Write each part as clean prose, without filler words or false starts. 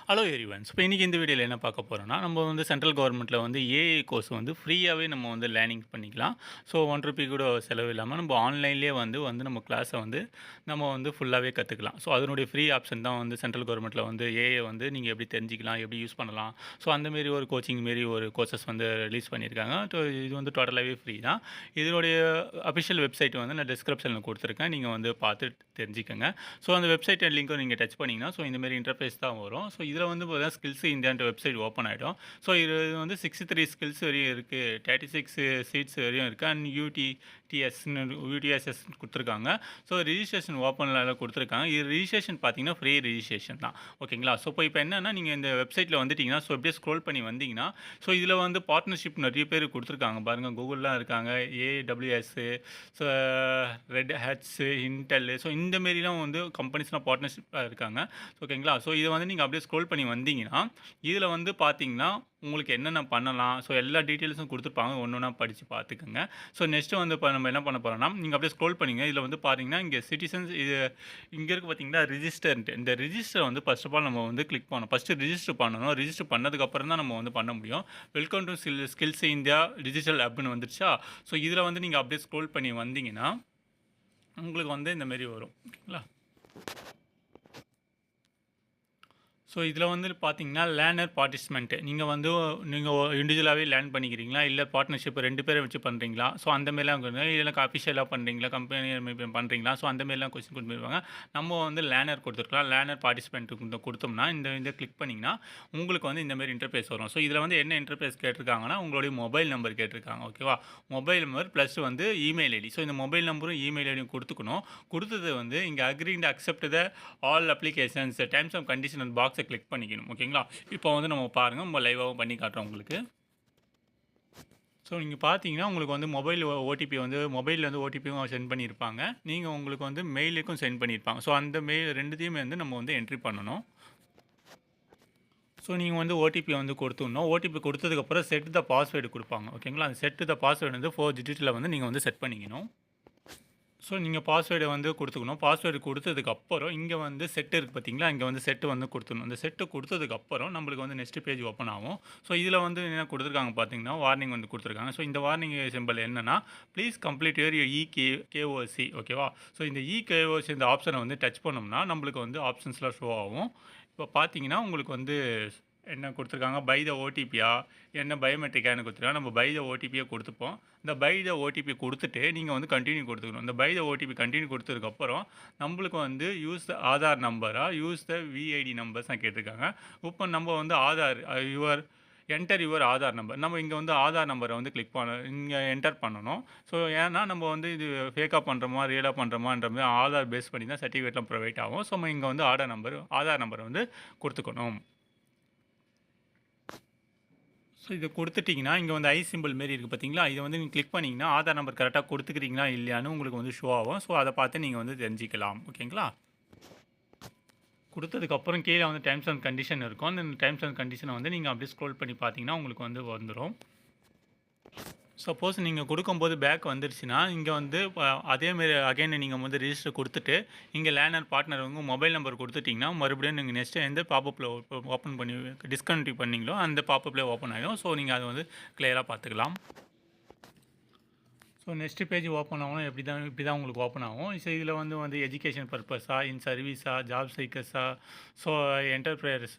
Hello everyone. இப்போ இன்னைக்கு இந்த வீடியோல என்ன பார்க்க போறோம்னா, நம்ம வந்து சென்ட்ரல் கவர்மெண்ட்ல வந்து ஏஐ கோர்ஸ் வந்து ஃப்ரீயாவே நம்ம வந்து லேர்னிங் பண்ணிக்கலாம். ஸோ ₹1 கூட செலவு இல்லாம நம்ம ஆன்லைன்லேயே வந்து வந்து நம்ம கிளாஸ வந்து நம்ம வந்து ஃபுல்லாவே கத்துக்கலாம். ஸோ அதனுடைய ஃப்ரீ ஆப்ஷன் தான் வந்து சென்ட்ரல் கவர்மெண்ட்ல வந்து ஏஐ வந்து நீங்க எப்படி தெரிஞ்சுக்கலாம், எப்படி யூஸ் பண்ணலாம். ஸோ அந்த மாரி ஒரு கோச்சிங் மாரி ஒரு கோர்சஸ் வந்து ரிலீஸ் பண்ணியிருக்காங்க. இது வந்து டோட்டலாவே ஃப்ரீ தான். இதனுடைய அஃபிஷியல் வெப்சைட் வந்து நான் டிஸ்கிரிப்ஷன்ல குடுத்துருக்கேன். நீங்க வந்து பார்த்து தெரிஞ்சுக்கங்க. ஸோ அந்த வெப்சைட் லிங்க்கும் நீங்க டச் பண்ணீங்கன்னா, ஸோ இந்த மாரி இன்டர்ஃபேஸ் தான் வரும். ஸோ இதில வந்து பார்த்தீங்கன்னா, ஸ்கில்ஸ் இந்தியான்ற வெப்சைட் ஓப்பன் ஆயிடும். ஸோ இது வந்து 63 ஸ்கில்ஸ் வரையும் இருக்கு. 36 சீட்ஸ் வரையும் இருக்கு. அண்ட் யூடிஎஸ்எஸ் குடுத்துருக்காங்க. ஸோ ரிஜிஸ்ட்ரேஷன் ஓப்பன்ல குடுத்துருக்காங்க. இது ரிஜிஸ்ட்ரேஷன் பார்த்தீங்கன்னா, ஃப்ரீ ரிஜிஸ்ட்ரேஷன் தான். ஓகேங்களா? ஸோ இப்போ என்னன்னா, நீங்க இந்த வெப்சைட்ல வந்துட்டீங்கன்னா, ஸோ அப்படியே ஸ்க்ரோல் பண்ணி வந்தீங்கன்னா, ஸோ இதில வந்து பார்ட்னர்ஷிப் நெறைய பேர் குடுத்துருக்காங்க பாருங்க. கூகுள்லாம் இருக்காங்க. AWS, so Red Hats, Intel, so இந்த மாரிலாம் வந்து கம்பெனிஸ்லாம் பார்ட்னர்ஷிப்பா இருக்காங்க. ஓகேங்களா? ஸோ இத வந்து நீங்க அப்படியே ஸ்க்ரோல் பண்ணி வந்தீங்கன்னா, இதில வந்து பார்த்தீங்கன்னா, உங்களுக்கு என்னென்ன பண்ணலாம், ஸோ எல்லா டீட்டெயில்ஸும் குடுத்துருப்பாங்க. ஒண்ணொண்ணா படிச்சு பார்த்துக்கங்க. ஸோ நெக்ஸ்ட் வந்து இப்ப நம்ம என்ன பண்ண போறோம்னா, நீங்க அப்படியே ஸ்க்ரோல் பண்ணீங்க. இதில வந்து பார்த்தீங்கன்னா, இங்க சிட்டிசன்ஸ் இது இங்க இருக்கு பார்த்தீங்களா, ரிஜிஸ்டர்ன்ட்டு. இந்த ரிஜிஸ்டர் வந்து ஃபர்ஸ்ட் ஆஃப் ஆல் நம்ம வந்து கிளிக் பண்ணணும். ஃபர்ஸ்ட் ரிஜிஸ்டர் பண்ணணும். ரிஜிஸ்டர் பண்ணதுக்கு அப்புறம் தான் நம்ம வந்து பண்ண முடியும். Welcome to skills India digital ஹப்ன்னு வந்துருச்சா? ஸோ இதில வந்து நீங்க அப்படியே ஸ்க்ரோல் பண்ணி வந்தீங்கன்னா, உங்களுக்கு வந்து இந்த மாரி வரும். ஓகேங்களா? ஸோ இதில வந்து பார்த்தீங்கன்னா, லேர்னர் பார்ட்டிசிபென்ட் நீங்க இண்டிவிஜுவலாவே லேர்ன் பண்ணிக்கிறீங்களா? இல்ல பார்ட்னர்ஷிப் 2 பேர வச்சு பண்றீங்களா? ஸோ அந்த மாரிலாம் இல்ல அஃபிஷியலா பண்றீங்களா? கம்பெனி பண்றீங்களா? ஸோ அந்த மாரிலாம் கொஸ்டின் குடுத்துருப்பாங்க. நம்ம வந்து லேர்னர் குடுத்துருக்கலாம். லேர்னர் பார்ட்டிசிபென்ட் குடுத்தோம்னா, இத கிளிக் பண்ணீங்கன்னா, உங்களுக்கு வந்து இந்த மாரி இன்டர்ஃபேஸ் வரும். ஸோ இதில வந்து என்ன இன்டர்ஃபேஸ் கேட்டிருக்காங்கன்னா, உங்களுடைய மொபைல் நம்பர் கேட்டிருக்காங்க. ஓகேவா? மொபைல் நம்பர் பிளஸ் வந்து இமெயில் ஐடி. ஸோ இந்த மொபைல் நம்பரும், இமெயில் ஐடியும் குடுத்துக்கணும். குடுத்தது வந்து இங்க agree and accept all applications terms and condition பாக்ஸை கிளிக் பண்ணிக்கணும். ஓகேங்களா? இப்போ வந்து நம்ம பாருங்க, நம்ம லைவாவும் பண்ணி காட்டுறோம் உங்களுக்கு. ஸோ நீங்க பார்த்தீங்கன்னா, உங்களுக்கு வந்து ஓடிபி வந்து மொபைல்ல வந்து ஓடிபியும் சென்ட் பண்ணியிருப்பாங்க. நீங்க உங்களுக்கு வந்து மெயிலுக்கும் சென்ட் பண்ணியிருப்பாங்க. ஸோ அந்த மெயில் 2த்தையுமே வந்து நம்ம வந்து என்ட்ரி பண்ணணும். ஸோ நீங்க வந்து ஓடிபி வந்து குடுத்துடணும். ஓடிபி குடுத்ததுக்கப்புறம் செட் த பாஸ்வேர்ட் குடுப்பாங்க. ஓகேங்களா? அந்த செட் த பாஸ்வேர்ட் வந்து 4 டிஜிட்ல வந்து நீங்க வந்து செட் பண்ணிக்கணும். ஸோ நீங்க பாஸ்வேர்ட வந்து குடுத்துக்கணும். பாஸ்வேர்டு குடுத்ததுக்கப்புறம், இங்க வந்து செட் இருக்கு பார்த்தீங்களா? இங்க வந்து செட் வந்து குடுத்துடணும். இந்த செட் குடுத்ததுக்கப்புறம், நம்மளுக்கு வந்து நெக்ஸ்ட் பேஜ் ஓப்பன் ஆகும். ஸோ இதில வந்து என்ன குடுத்துருக்காங்க பார்த்தீங்கன்னா, வார்னிங் வந்து குடுத்துருக்காங்க. ஸோ இந்த வார்னிங் சிம்பல் என்னன்னா, ப்ளீஸ் கம்ப்ளீட் யுவர் கேஒசி ஓகேவா? ஸோ இந்த கேஒசி இந்த ஆப்ஷன வந்து டச் பண்ணோம்னா, நம்மளுக்கு வந்து ஆப்ஷன்ஸ்லாம் ஷோ ஆகும். இப்போ பார்த்தீங்கன்னா, உங்களுக்கு வந்து என்ன குடுத்துருக்காங்க, பை த ஓடிபியா, என்ன பயோமெட்ரிக்கான்னு குடுத்துருக்காங்க. நம்ம பை த ஓடிபிய குடுத்துப்போம். இந்த பை த ஓடிபி குடுத்துட்டு, நீங்க வந்து கன்டின்யூ குடுத்துக்கணும். இந்த பை த ஓடிபி கன்டின்யூ குடுத்ததுக்கப்புறம், நம்மளுக்கு வந்து யூஸ் த ஆதார் நம்பரா, யூஸ் த விஐடி நம்பர்ஸ்ன்னு கேட்டிருக்காங்க. இப்போ நம்ம வந்து Aadhaar enter your Aadhaar number. நம்ம இங்க வந்து ஆதார் நம்பர வந்து இங்க என்டர் பண்ணணும். ஸோ ஏன்னா, நம்ம வந்து இது ஃபேக்கா பண்றோமா, ரியலா பண்றோமான்ற மாரி ஆதார் பேஸ் பண்ணி தான் சர்டிஃபிகேட்லாம் ப்ரொவைட் ஆகும். ஸோ நம்ம இங்க வந்து ஆதார் நம்பர வந்து குடுத்துக்கணும். ஸோ இத குடுத்துட்டீங்கன்னா, இங்க வந்து சிம்பல் மாரி இருக்கு பார்த்தீங்களா? இத வந்து நீங்க கிளிக் பண்ணீங்கன்னா, ஆதார் நம்பர் கரெக்ட்டா குடுத்துக்கிறீங்களா, இல்லையான்னு உங்களுக்கு வந்து ஷோ ஆகும். ஸோ அத பார்த்து நீங்க வந்து தெரிஞ்சுக்கலாம். ஓகேங்களா? குடுத்ததுக்கப்புறம் கீழ வந்து டெர்ம்ஸ் அண்ட் கண்டிஷன் இருக்கும். அந்த டெர்ம்ஸ் அண்ட் கண்டிஷன வந்து நீங்க அப்படியே ஸ்க்ரோல் பண்ணி பார்த்தீங்கன்னா, உங்களுக்கு வந்து வந்துரும். சப்போஸ் நீங்க குடுக்கும்போது பேக் வந்துருச்சுன்னா, இங்க வந்து அதே மாரி அகைன் நீங்க வந்து ரிஜிஸ்டர் குடுத்துட்டு, இங்க லேர்னர் பார்ட்னர் உங்க மொபைல் நம்பர் குடுத்துட்டீங்கன்னா, மறுபடியும் நீங்க நெக்ஸ்ட் எந்த பாப்பப்ல ஓப்பன் பண்ணி டிஸ்கன்டின்யூ பண்ணீங்களோ, அந்த பாப்பப்லே ஓப்பன் ஆயிடும். ஸோ நீங்க அத வந்து கிளியரா பார்த்துக்கலாம். ஸோ நெக்ஸ்ட் பேஜ் ஓப்பன் ஆகணும் இப்படி தான் உங்களுக்கு ஓப்பன் ஆகும். ஸோ இதில் வந்து எஜுகேஷன் பர்பஸா, இன் சர்வீஸா, ஜாப் சீக்கர்ஸா, ஸோ என்டர்பிரையர்ஸ்,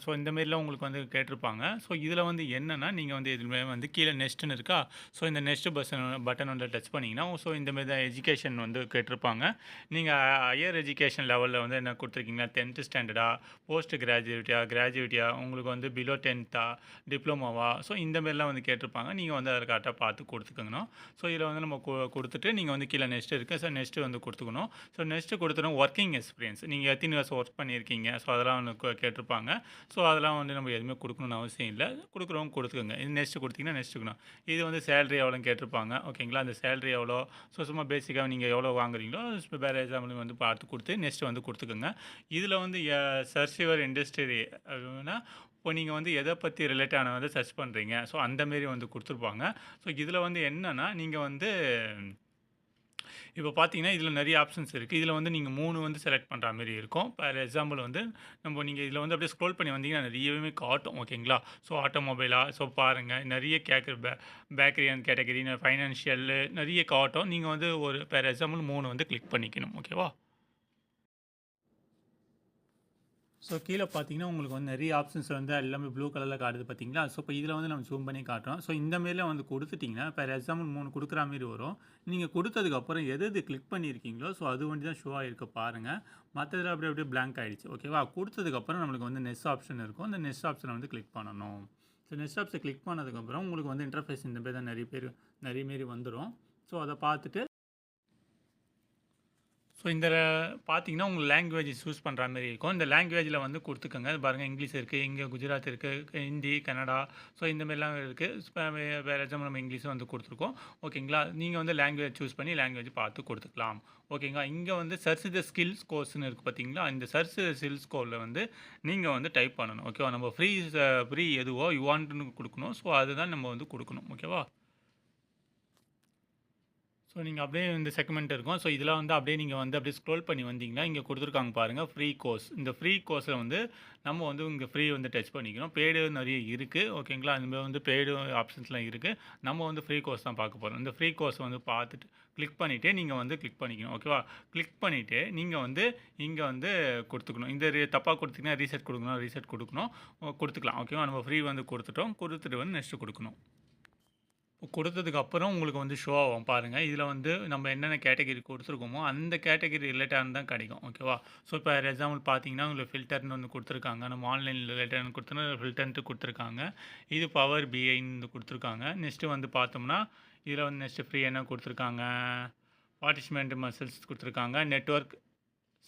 ஸோ இந்த மாரிலாம் உங்களுக்கு வந்து கேட்டிருப்பாங்க. ஸோ இதில் வந்து என்னென்னா, நீங்கள் வந்து இதுவுமே வந்து கீழே நெக்ஸ்ட்னு இருக்கா? ஸோ இந்த நெக்ஸ்ட் பட்டன் வந்து டச் பண்ணிங்கன்னா, ஸோ இந்த மாரி தான் எஜுகேஷன் வந்து கேட்டிருப்பாங்க. நீங்கள் ஹையர் எஜுகேஷன் லெவலில் வந்து என்ன கொடுத்துருக்கீங்களா? 10th ஸ்டாண்டர்டா, போஸ்ட் கிராஜுவேட்டியா, உங்களுக்கு வந்து பிலோ 10த்தா, டிப்ளமோவா, ஸோ இந்த மாரிலாம் வந்து கேட்டிருப்பாங்க. நீங்கள் வந்து அதை கரெக்டாக பார்த்து கொடுத்துக்கணும். ஸோ இதில் வந்து நம்ம குடுத்துட்டு, நீங்க வந்து கீழ நெக்ஸ்ட் இருக்கு. ஸோ நெக்ஸ்ட் வந்து குடுத்துக்கணும். ஸோ நெக்ஸ்ட் குடுத்தோன வொர்க்கிங் எக்ஸ்பீரியன்ஸ். நீங்க எத்தனை வருஷம் ஒர்க் பண்ணியிருக்கீங்க? ஸோ அதெல்லாம் வந்து கேட்டிருப்பாங்க. ஸோ அதெல்லாம் வந்து நம்ம எதுவுமே குடுக்கணும்னு அவசியம் இல்ல. குடுக்குறவங்க குடுத்துக்கோங்க. இது நெக்ஸ்ட் குடுத்தீங்கன்னா நெக்ஸ்ட் குடுக்கணும். இது வந்து சேலரி எவ்வளோன்னு கேட்டிருப்பாங்க. ஓகேங்களா? அந்த சேலரி எவ்வளோ? ஸோ சும்மா பேசிக்கா நீங்க எவ்வளோ வாங்குறீங்களோ, வேற எக்ஸாம்பிள் வந்து பார்த்து குடுத்து நெக்ஸ்ட் வந்து குடுத்துக்கோங்க. இதில வந்து சர்ச் யுவர் இண்டஸ்ட்ரி அப்படின்னா, இப்போ நீங்க வந்து எத பத்தி ரிலேட்டான வந்து சர்ச் பண்றீங்க. ஸோ அந்த மாரி வந்து குடுத்துருப்பாங்க. ஸோ இதில வந்து என்னன்னா, நீங்க வந்து இப்போ பார்த்தீங்கன்னா, இதில நெறைய ஆப்ஷன்ஸ் இருக்கு. இதில வந்து நீங்க 3 வந்து செலக்ட் பண்ற மாரி இருக்கும். ஃபார் எக்ஸாம்பிள் வந்து நீங்க இதில வந்து அப்படியே ஸ்க்ரோல் பண்ணி வந்தீங்கன்னா, நெறையவே காட்டும். ஓகேங்களா? ஸோ ஆட்டோமொபைலா ஸோ பாருங்க. நெறைய கேட்கற பேக்கரி அண்ட் கேட்டகரி, ஃபைனான்ஷியல் நெறைய காட்டும். நீங்க வந்து ஒரு ஃபார் எக்ஸாம்பிள் 3 வந்து கிளிக் பண்ணிக்கணும். ஓகேவா? ஸோ கீழ பார்த்தீங்கன்னா, உங்களுக்கு வந்து நெறைய ஆப்ஷன்ஸ் வந்து எல்லாமே ப்ளூ கலர்ல காட்டுது பார்த்தீங்களா? ஸோ இப்போ இதில வந்து நம்ம ஜூம் பண்ணி காட்டுறோம். ஸோ இந்த மாரிலாம் வந்து குடுத்துட்டீங்கன்னா, ஃபார் எக்ஸாம்பிள் 3 குடுக்குற மாரி வரும். நீங்க குடுத்ததுக்கப்புறம் எது எது கிளிக் பண்ணியிருக்கீங்களோ, ஸோ அது ஒண்டி தான் ஷோ ஆயிருக்கு பாருங்க. மத்ததெல்லாம் அப்படியே அப்படியே பிளாங்க் ஆயிடுச்சு. ஓகேவா? குடுத்ததுக்கப்புறம் நம்மளுக்கு வந்து நெக்ஸ்ட் ஆப்ஷன் இருக்கும். அந்த நெக்ஸ்ட் ஆப்ஷன வந்து கிளிக் பண்ணணும். ஸோ நெக்ஸ்ட் ஆப்ஷன் கிளிக் பண்ணதுக்கப்புறம் உங்களுக்கு வந்து இன்டர்ஃபேஸ் இந்த மாரி தான் நெறைய மாரி வந்துரும். ஸோ அத பார்த்துட்டு ஸோ இந்த பார்த்தீங்கன்னா, உங்களுக்கு லாங்குவேஜ் சூஸ் பண்ற மாரி இருக்கும். இந்த லாங்குவேஜ்ல வந்து குடுத்துக்கோங்க. பாருங்க இங்கிலீஷ் இருக்கு, இங்க குஜராத் இருக்கு, ஹிந்தி, கன்னடா ஸோ இந்த மாரிலாம் இருக்கு. வேற எக்ஸாம்பிள் நம்ம இங்கிலீஷ் வந்து குடுத்துருக்கோம். ஓகேங்களா? நீங்க வந்து லாங்குவேஜ் சூஸ் பண்ணி லாங்குவேஜ் பார்த்து குடுத்துக்கலாம். ஓகேங்களா? இங்க வந்து சர்ச் த ஸ்கில்ஸ் கோர்ஸ்ன்னு இருக்கு பார்த்தீங்களா? இந்த சர்ச் த ஸ்கில்ஸ் கோர்ல வந்து நீங்க வந்து டைப் பண்ணணும். ஓகேவா? நம்ம ஃப்ரீ எதுவோ யூ வாண்ட்ன்னு குடுக்கணும். ஸோ அதுதான் நம்ம வந்து குடுக்கணும். ஓகேவா? ஸோ நீங்க அப்படியே இந்த செக்மெண்ட் இருக்கும். ஸோ இதெல்லாம் வந்து அப்படியே நீங்க வந்து அப்படியே ஸ்க்ரோல் பண்ணி வந்தீங்கன்னா, இங்க குடுத்துருக்காங்க பாருங்க ஃப்ரீ கோர்ஸ். இந்த ஃப்ரீ கோர்ஸ்ல வந்து நம்ம வந்து இங்க ஃப்ரீ வந்து டச் பண்ணிக்கணும். பெய்டு நெறைய இருக்கு. ஓகேங்களா? இந்த மாரி வந்து பெய்டு ஆப்ஷன்ஸ்லாம் இருக்கு. நம்ம வந்து ஃப்ரீ கோர்ஸ் தான் பார்க்க போறோம். இந்த ஃப்ரீ கோர்ஸ் வந்து பார்த்துட்டு கிளிக் பண்ணிட்டு நீங்க வந்து கிளிக் பண்ணிக்கணும். ஓகேவா? கிளிக் பண்ணிட்டு நீங்க வந்து இங்க வந்து குடுத்துக்கணும். இந்த தப்பா குடுத்தீங்கன்னா ரீசெட் குடுக்கணும், ரீசெட் குடுக்கணும். குடுத்துக்கலாம். ஓகேவா? நம்ம ஃப்ரீ வந்து குடுத்துட்டோம். குடுத்துட்டு வந்து நெக்ஸ்ட் குடுக்கணும். குடுத்ததுக்கு அப்புறம் உங்களுக்கு வந்து ஷோ ஆகும் பாருங்க. இதில வந்து நம்ம என்னென்ன கேட்டகரி குடுத்துருக்கோமோ, அந்த கேட்டகரி ரிலேட்டடானது தான் கிடைக்கும். ஓகேவா? ஸோ இப்போ ஃபார் எக்ஸாம்பிள் பார்த்தீங்கன்னா, உங்களுக்கு ஃபில்டர்ன்னு ஒண்ணு குடுத்துருக்காங்க. நம்ம ஆன்லைன் ரிலேட்டட்னு குடுத்தோம்னா ஃபில்டர்ன்ட்டு குடுத்துருக்காங்க. இது பவர் பிஐன்னு குடுத்துருக்காங்க. நெக்ஸ்ட்டு வந்து பார்த்தோம்னா, இதில வந்து நெக்ஸ்ட்டு ஃப்ரீ என்ன குடுத்துருக்காங்க, பார்ட்டிசிபென்ட் மசில்ஸ் குடுத்துருக்காங்க. நெட்வொர்க்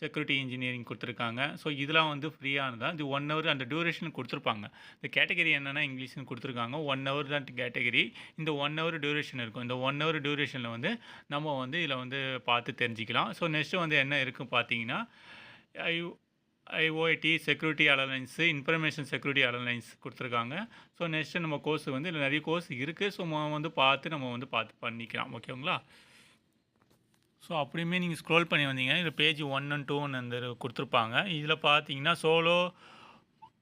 செக்யூரிட்டி இன்ஜினியரிங் குடுத்துருக்காங்க. ஸோ இதெல்லாம் வந்து ஃப்ரீயானது தான். இது 1 ஹவர் அந்த டியூரேஷன் குடுத்துருப்பாங்க. இந்த கேட்டகரி என்னன்னா இங்கிலீஷ்ன்னு குடுத்துருக்காங்க. 1 ஹவர் தான் கேட்டகரி. இந்த 1 ஹவர் டியூரேஷன் இருக்கும். இந்த 1 ஹவர் டியூரேஷன்ல வந்து நம்ம வந்து இதில வந்து பார்த்து தெரிஞ்சுக்கலாம். ஸோ நெக்ஸ்ட்டு வந்து என்ன இருக்கு பார்த்தீங்கன்னா, I IoT security alliance, information security alliance குடுத்துருக்காங்க. ஸோ நெக்ஸ்ட்டு நம்ம கோர்ஸ் வந்து இதில நெறைய கோர்ஸ் இருக்கு. ஸோ வந்து பார்த்து பண்ணிக்கலாம். ஓகேங்களா? ஸோ அப்படியுமே நீங்க ஸ்க்ரோல் பண்ணி வந்தீங்கன்னா, இதில பேஜ் 1 அண்ட் 2ன்னு அந்த குடுத்துருப்பாங்க. இதில பார்த்தீங்கன்னா, சோலோ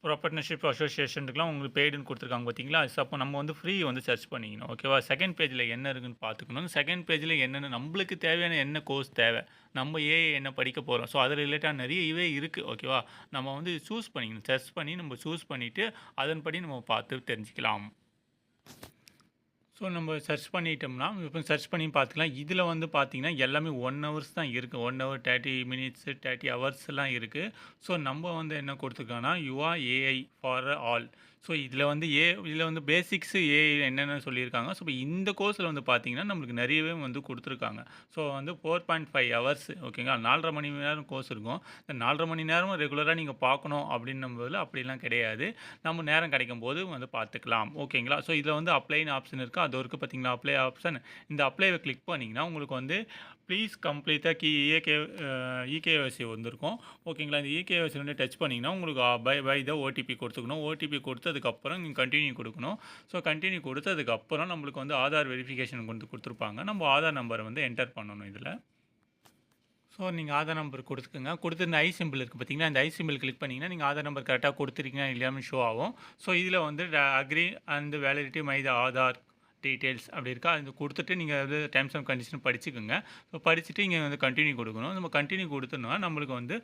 ப்ரொப்ரைட்டர்ஷிப் அசோசியேஷனுக்குலாம் உங்களுக்கு பெய்டுன்னு குடுத்துருக்காங்க பார்த்தீங்களா? அப்போ நம்ம வந்து ஃப்ரீ வந்து சர்ச் பண்ணிக்கணும். ஓகேவா? செகண்ட் பேஜ்ல என்ன இருக்குன்னு பார்த்துக்கணும். செகண்ட் பேஜ்ல என்னென்ன நம்மளுக்கு தேவையான என்ன கோர்ஸ் தேவை? நம்ம ஏஐ என்ன படிக்க போறோம்? ஸோ அது ரிலேட்டடா நெறையவே இருக்கு. ஓகேவா? நம்ம வந்து சூஸ் பண்ணிக்கணும். சர்ச் பண்ணி நம்ம சூஸ் பண்ணிட்டு, அதன்படி நம்ம பார்த்து தெரிஞ்சுக்கலாம். ஸோ நம்ம சர்ச் பண்ணிட்டோம்னா, இப்போ சர்ச் பண்ணி பார்த்துக்கலாம். இதில வந்து பார்த்தீங்கன்னா, எல்லாமே 1 ஹவர்ஸ் தான் இருக்கு. 1 ஹவர் 30 மினிட்ஸ், 30 ஹவர்ஸ்லாம் இருக்கு. ஸோ நம்ம வந்து என்ன குடுத்துருக்கோம்னா, யுவா ஏஐ ஃபார் ஆல். ஸோ இதில வந்து பேசிக்ஸ் ஏஐ என்னென்ன சொல்லியிருக்காங்க. ஸோ இந்த கோர்ஸ்ல வந்து பார்த்தீங்கன்னா, நம்மளுக்கு நெறையவே வந்து குடுத்துருக்காங்க. ஸோ வந்து 4.5 ஹவர்ஸ் ஓகேங்களா? 4 1/2 மணி நேரம் கோர்ஸ் இருக்கும். இந்த 4 1/2 மணி நேரமும் ரெகுலரா நீங்க பார்க்கணும் அப்படின்னும்போது அப்படிலாம் கிடையாது. நம்ம நேரம் கிடைக்கும்போது வந்து பார்த்துக்கலாம். ஓகேங்களா? ஸோ இதில வந்து அப்ளைன்னு ஆப்ஷன் இருக்கு. அது இருக்கு பார்த்தீங்களா? Apply option. இந்த அப்ளைவ கிளிக் பண்ணீங்கன்னா, உங்களுக்கு வந்து ப்ளீஸ் கம்ப்ளீட் த இகேஒய்சி வந்திருக்கும். ஓகேங்களா? இந்த இகேஒய்சி வந்து டச் பண்ணீங்கன்னா, உங்களுக்கு பை த ஓடிபி குடுத்துக்கணும். ஓடிபி குடுத்ததுக்கப்புறம் நீங்க கன்டின்யூ குடுக்கணும். ஸோ கன்டின்யூ குடுத்ததுக்கப்புறம் நம்மளுக்கு வந்து ஆதார் வெரிஃபிகேஷன் குடுத்துருப்பாங்க. நம்ம ஆதார் நம்பர வந்து என்டர் பண்ணணும் இதில. ஸோ நீங்க ஆதார் நம்பர் குடுத்துக்கங்க. குடுத்து இந்த ஐ சிம்பிள் இருக்கு பார்த்தீங்களா? இந்த ஐ சிம்பிள் கிளிக் பண்ணீங்கன்னா, நீங்க ஆதார் நம்பர் கரெக்ட்டா குடுத்துருக்கீங்களா இல்லையான்னு ஷோ ஆகும். ஸோ இதில வந்து agree and validity my the Aadhaar details அப்படி இருக்கா? அது குடுத்துட்டு நீங்க வந்து டெர்ம்ஸ் அண்ட் கண்டிஷன் படிச்சுக்கங்க. ஸோ படிச்சுட்டு இங்க வந்து கன்டின்யூ குடுக்கணும். நம்ம கன்டின்யூ குடுத்தோம்னா, நம்மளுக்கு வந்து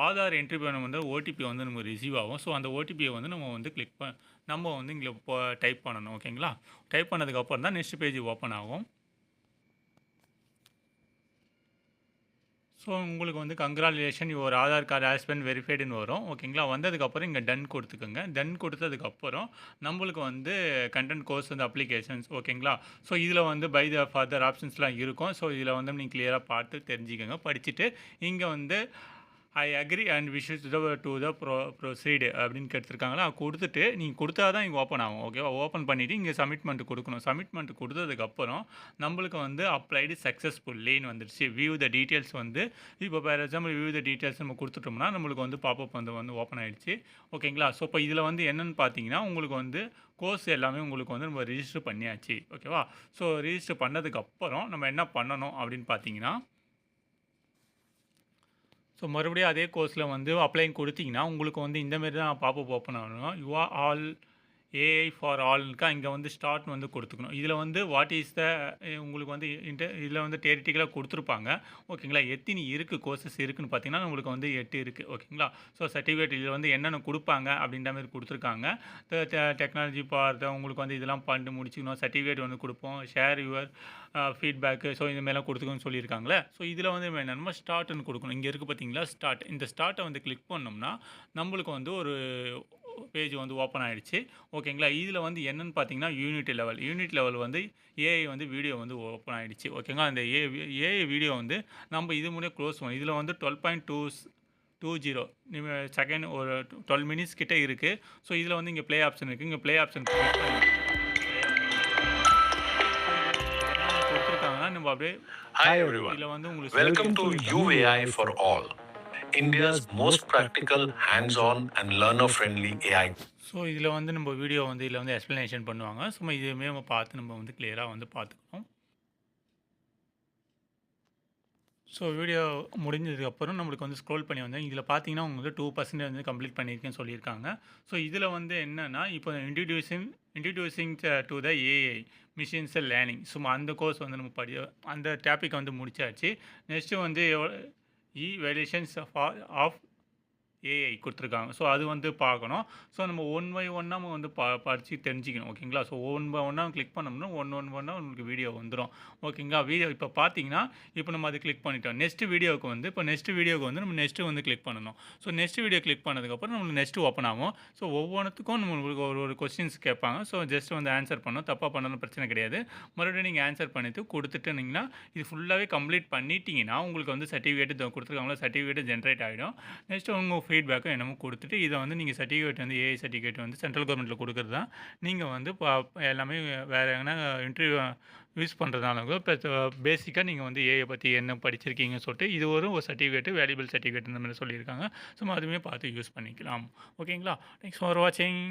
ஆதார் என்ட்ரி பண்ண வந்து ஓடிபி வந்து நமக்கு ரிசீவ் ஆகும். ஸோ அந்த ஓடிபிய வந்து நம்ம வந்து நம்ம வந்து இங்க டைப் பண்ணணும். ஓகேங்களா? டைப் பண்ணதுக்கப்புறம் தான் நெக்ஸ்ட் பேஜ் ஓப்பன் ஆகும். ஸோ உங்களுக்கு வந்து congratulation your Aadhaar card has been வெரிஃபைடுன்னு வரும். ஓகேங்களா? வந்ததுக்கப்புறம் இங்கே டன் கொடுத்துக்கோங்க. டன் கொடுத்ததுக்கப்புறம் நம்மளுக்கு வந்து கன்டென்ட் கோர்ஸ் வந்து அப்ளிகேஷன்ஸ் ஓகேங்களா? ஸோ இதில் வந்து பை த ஃபர்தர் ஆப்ஷன்ஸ்லாம் இருக்கும். ஸோ இதில் வந்து நீங்கள் கிளியராக பார்த்து தெரிஞ்சுக்கோங்க. படிச்சுட்டு இங்கே வந்து I agree and wishes to the proceed அப்படின்னு கேட்டிருக்காங்களா கொடுத்துட்டு நீங்கள் கொடுத்தா தான் இங்கே ஓப்பன் ஆகும். ஓகேவா? ஓப்பன் பண்ணிவிட்டு இங்கே சப்மிட்மெண்ட் கொடுக்கணும். சப்மிட்மெண்ட் கொடுத்ததுக்கப்புறம் நம்மளுக்கு வந்து அப்ளைடு சக்ஸஸ்ஃபுல்லின்னு வந்துடுச்சு. வியூ த டீட்டெயில்ஸ் வந்து இப்போ for example view the details நம்ம கொடுத்துட்டோம்னா நம்மளுக்கு வந்து பாப்பப் வந்து ஓப்பன் ஆகிடுச்சு. ஓகேங்களா? ஸோ இப்போ இதில் வந்து என்னென்னு பார்த்தீங்கன்னா உங்களுக்கு வந்து கோர்ஸ் எல்லாமே உங்களுக்கு வந்து நம்ம ரிஜிஸ்டர் பண்ணியாச்சு. ஓகேவா? ஸோ ரிஜிஸ்டர் பண்ணதுக்கப்புறம் நம்ம என்ன பண்ணணும் அப்படின்னு பார்த்தீங்கன்னா ஸோ மறுபடியும் அதே கோர்ஸில் வந்து அப்ளைன்னு கொடுத்தீங்கன்னா உங்களுக்கு வந்து இந்த மாரி தான் பாப்பப் ஓப்பன் ஆகணும். You are all AI for ஆல்னுக்கா இங்கே வந்து ஸ்டார்ட் வந்து கொடுத்துக்கணும். இதில் வந்து வாட் இஸ் த உங்களுக்கு வந்து இதில் வந்து தியரிட்டிக்கலாக கொடுத்துருப்பாங்க. ஓகேங்களா, எத்தனை இருக்குது கோர்சஸ் இருக்குதுன்னு பார்த்தீங்கன்னா உங்களுக்கு வந்து 8 இருக்குது. ஓகேங்களா, ஸோ சர்டிஃபிகேட் இதில் வந்து என்னென்ன கொடுப்பாங்க அப்படின்ற மாதிரி கொடுத்துருக்காங்க. டெக்னாலஜி பார்த்து உங்களுக்கு வந்து இதெல்லாம் பண்ணி முடிச்சுக்கணும். சர்டிஃபிகேட் வந்து கொடுப்போம். ஷேர் யுவர் ஃபீட்பேக்கு, ஸோ இதுமாரிலாம் கொடுத்துக்கணும்னு சொல்லியிருக்காங்களே. ஸோ இதில் வந்து என்னென்னா ஸ்டார்ட்னு கொடுக்கணும். இங்கே இருக்குது பார்த்தீங்களா ஸ்டார்ட். இந்த ஸ்டார்ட்டை வந்து கிளிக் பண்ணோம்னா நம்மளுக்கு வந்து ஒரு பேஜ் வந்து ஓப்பன் ஆகிடுச்சு. ஓகேங்களா, இதில் வந்து என்னென்னு பார்த்தீங்கன்னா யூனிட் லெவல் வந்து ஏஐ வந்து வீடியோ வந்து ஓப்பன் ஆகிடுச்சு. ஓகேங்களா, அந்த ஏஐ வீடியோ வந்து நம்ம இது முன்னே க்ளோஸ் பண்ணோம். இதில் வந்து 12.20 செகண்ட் ஒரு 12 மினிட்ஸ் கிட்டே இருக்குது. ஸோ இதில் வந்து இங்கே ப்ளே ஆப்ஷன் இருக்குது. இங்கே ப்ளே ஆப்ஷன் கொடுத்துருக்காங்கன்னா நம்ம அப்படியே Hi everyone. இதில் வந்து உங்களுக்கு Welcome to UAI for All, India's most practical, hands-on and learner-friendly AI. So இதில் வந்து நம்ம வீடியோ வந்து இதில் வந்து எக்ஸ்ப்ளனேஷன் பண்ணுவாங்க. சும்மா இதுவுமே நம்ம பார்த்து நம்ம வந்து கிளியராக வந்து பார்த்துக்கணும். ஸோ வீடியோ முடிஞ்சதுக்கப்புறம் நம்மளுக்கு வந்து ஸ்க்ரோல் பண்ணி வந்தேன். இதில் பார்த்தீங்கன்னா அவங்க வந்து 2% வந்து கம்ப்ளீட் பண்ணியிருக்கேன்னு சொல்லியிருக்காங்க. ஸோ இதில் வந்து என்னென்னா இப்போ introducing to the AI machines learning சும்மா அந்த கோர்ஸ் வந்து நம்ம அந்த டாபிக் வந்து முடிச்சாச்சு. நெக்ஸ்ட்டு வந்து வேல்யூஷன்ஸ் ஆஃப் ஏஐ கொடுத்துருக்காங்க. ஸோ அது வந்து பார்க்கணும். ஸோ நம்ம ஒன் பை ஒன்னாக நம்ம வந்து படித்து தெரிஞ்சிக்கணும். ஓகேங்களா, ஸோ ஒன் பை ஒன்னாக கிளிக் பண்ணோம்னா ஒன்னாக உங்களுக்கு வீடியோ வந்துடும். ஓகேங்களா, வீடியோ இப்போ பார்த்தீங்கன்னா இப்போ நம்ம அது கிளிக் பண்ணிட்டோம். நெக்ஸ்ட் வீடியோவுக்கு வந்து நம்ம நெக்ஸ்ட்டு வந்து கிளிக் பண்ணணும். ஸோ நெக்ஸ்ட் வீடியோ கிளிக் பண்ணதுக்கப்புறம் நம்மளுக்கு நெக்ஸ்ட்டு ஓப்பன் ஆகும். ஸோ ஒவ்வொன்றுத்துக்கும் நம்மளுக்கு ஒரு கொஸ்டின்ஸ் கேட்பாங்க. ஸோ ஜஸ்ட் வந்து ஆன்சர் பண்ணணும். தப்பாக பண்ணாலும் பிரச்சனை கிடையாது. மறுபடியும் நீங்கள் ஆன்சர் பண்ணிட்டு கொடுத்துட்டுனீங்கன்னா இது ஃபுல்லாகவே கம்ப்ளீட் பண்ணிட்டீங்கன்னா உங்களுக்கு வந்து சர்டிஃபிகேட் கொடுத்துருக்காங்களா சர்டிஃபிகேட் ஜென்ரேட் ஆகிடும். நெக்ஸ்ட்டு உங்கள் ஃபீட்பேக்கும் என்னமோ கொடுத்துட்டு இதை வந்து நீங்கள் சர்டிஃபிகேட் வந்து ஏஐ சர்டிஃபிகேட் வந்து சென்ட்ரல் கவர்மெண்ட்டில் கொடுக்குறது தான். நீங்கள் வந்து எல்லாமே வேறு எங்கன்னா இன்டர்வியூ யூஸ் பண்ணுறதுனால இப்போ பேசிக்காக நீங்கள் வந்து ஏஐ பற்றி என்ன படிச்சிருக்கீங்கன்னு சொல்லிட்டு இது ஒரு சர்டிஃபிகேட்டு வேல்யூபிள் சர்டிஃபிகேட் இந்த மாதிரி சொல்லியிருக்காங்க. ஸோ அதுவுமே பார்த்து யூஸ் பண்ணிக்கலாம். ஓகேங்களா, தேங்க்ஸ் ஃபார் வாட்சிங்.